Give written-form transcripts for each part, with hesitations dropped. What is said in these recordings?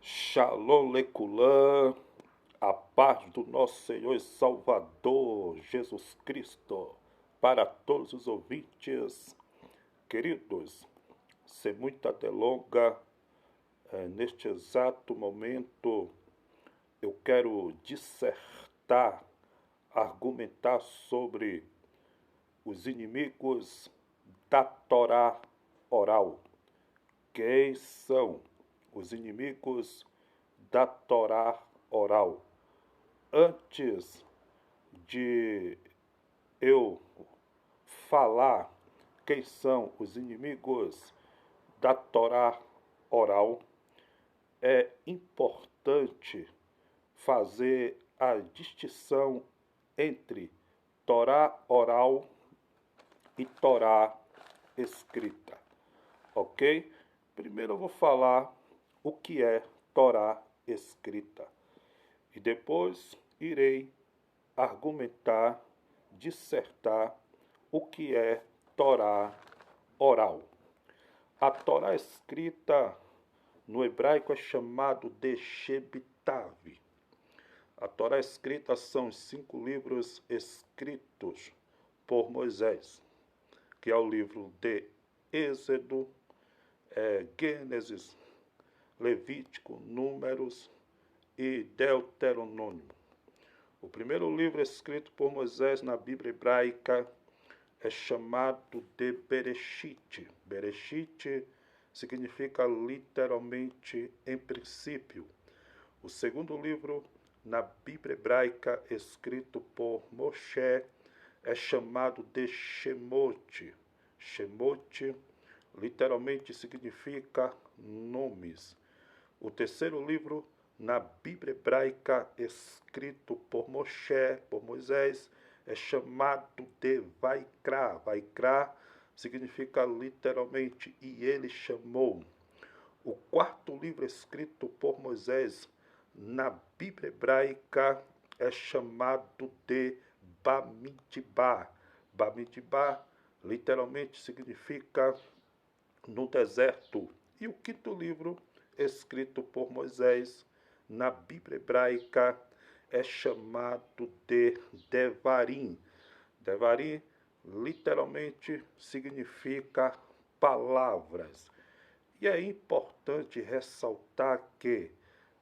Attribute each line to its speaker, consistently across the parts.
Speaker 1: Shalom Leculã, a paz do nosso Senhor e Salvador Jesus Cristo, para todos os ouvintes, queridos, sem muita delonga, neste exato momento eu quero dissertar, argumentar sobre os inimigos da Torá oral. Quem são os inimigos da Torá oral? Antes de eu falar quem são os inimigos da Torá oral, é importante fazer a distinção entre Torá oral e Torá escrita, ok? Primeiro eu vou falar o que é Torá escrita e depois irei argumentar, dissertar o que é Torá oral. A Torá escrita no hebraico é chamado de Shebitav. A Torá escrita são os 5 livros escritos por Moisés, que é o livro de Êxodo, Gênesis, Levítico, Números e Deuteronômio. O primeiro livro escrito por Moisés na Bíblia hebraica é chamado de Bereshit. Bereshit significa literalmente em princípio. O segundo livro na Bíblia hebraica escrito por Moshe é chamado de Shemot. Shemot literalmente significa nomes. O terceiro livro na Bíblia hebraica escrito por Moshe, por Moisés, é chamado de Vaikra. Vaikra significa literalmente e ele chamou. O quarto livro escrito por Moisés na Bíblia hebraica é chamado de Bamidbar. Bamidbar literalmente significa no deserto. E o quinto livro escrito por Moisés na Bíblia hebraica é chamado de Devarim. Devarim literalmente significa palavras. E é importante ressaltar que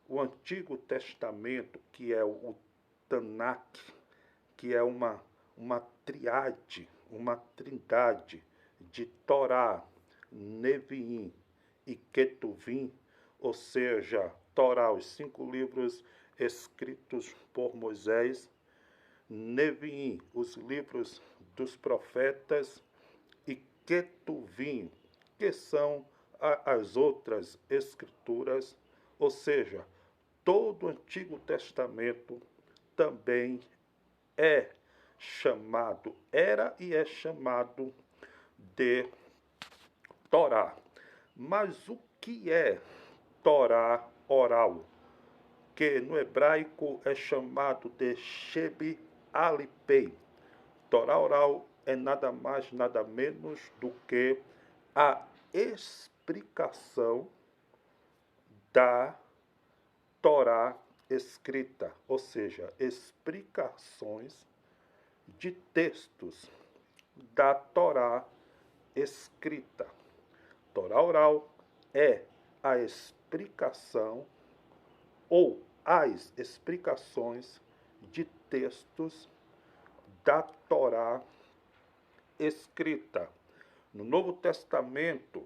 Speaker 1: o Antigo Testamento, que é o Tanakh, que é uma triade, uma trindade de Torá, Neviim e Ketuvim, ou seja, Torá, os 5 livros escritos por Moisés, Neviim, os livros dos profetas, e Ketuvim, que são as outras escrituras, ou seja, todo o Antigo Testamento também é chamado, era e é chamado de Torá. Mas o que é Torá oral? Que no hebraico é chamado de Shebi Alipei. Torá oral é nada mais, nada menos do que a explicação da Torá escrita, ou seja, explicações de textos da Torá escrita. Torá oral é a explicação ou as explicações de textos da Torá escrita. No Novo Testamento,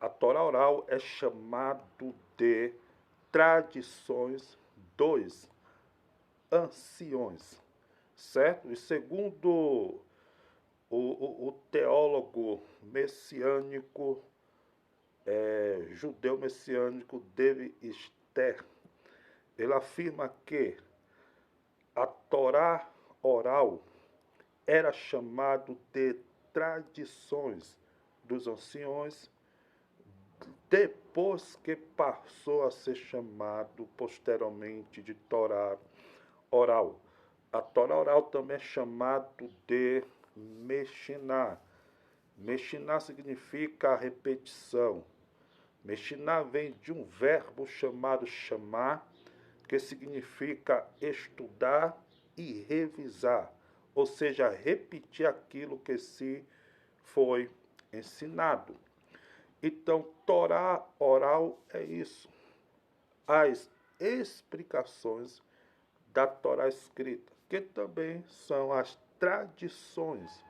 Speaker 1: a Torá oral é chamado de tradições dos anciões, certo? E segundo o teólogo messiânico, judeu messiânico David Ster, ele afirma que a Torá oral era chamado de tradições dos anciões, depois que passou a ser chamado posteriormente de Torá oral. A Torá oral também é chamado de Meshiná. Meshiná significa repetição. Meshiná vem de um verbo chamado chamar, que significa estudar e revisar, ou seja, repetir aquilo que se foi ensinado. Então, Torá oral é isso. As explicações da Torá escrita, que também são as tradições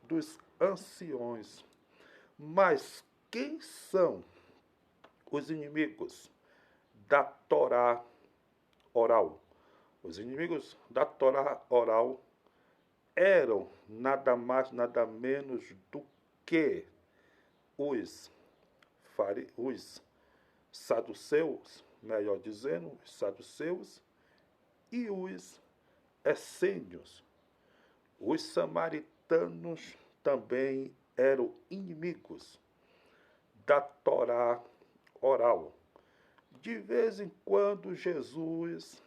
Speaker 1: dos anciões. Mas quem são os inimigos da Torá oral? Os inimigos da Torá oral eram nada mais, nada menos do que os saduceus, melhor dizendo, os saduceus e os essênios. Os samaritanos também eram inimigos da Torá oral. De vez em quando, Jesus,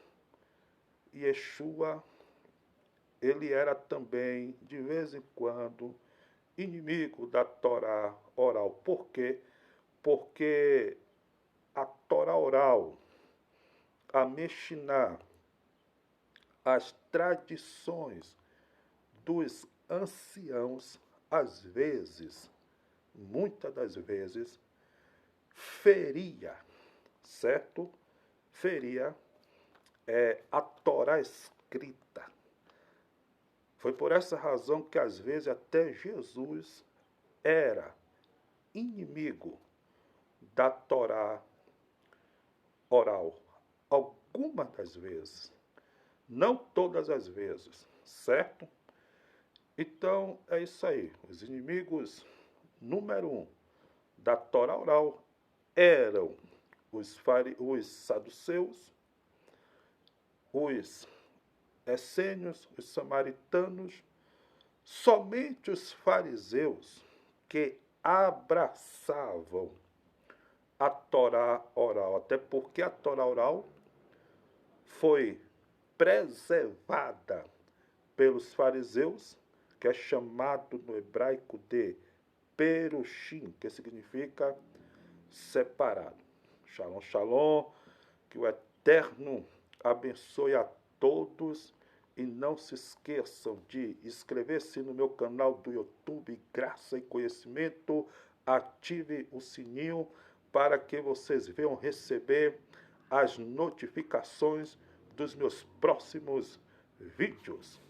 Speaker 1: Yeshua, ele era também, de vez em quando, inimigo da Torá oral. Por quê? Porque a Torá oral, a Meshiná, as tradições dos anciãos, às vezes, muitas das vezes, feria, certo? Feria a Torá escrita. Foi por essa razão que, às vezes, até Jesus era inimigo da Torá oral. Algumas das vezes. Não todas as vezes, certo? Então, é isso aí. Os inimigos número 1 da Torá oral eram os saduceus, os essênios, os samaritanos, somente os fariseus que abraçavam a Torá oral, até porque a Torá oral foi preservada pelos fariseus, que é chamado no hebraico de perushim, que significa separado. Shalom, shalom, que o Eterno abençoe a todos e não se esqueçam de inscrever-se no meu canal do YouTube Graça e Conhecimento, ative o sininho para que vocês venham receber as notificações dos meus próximos vídeos.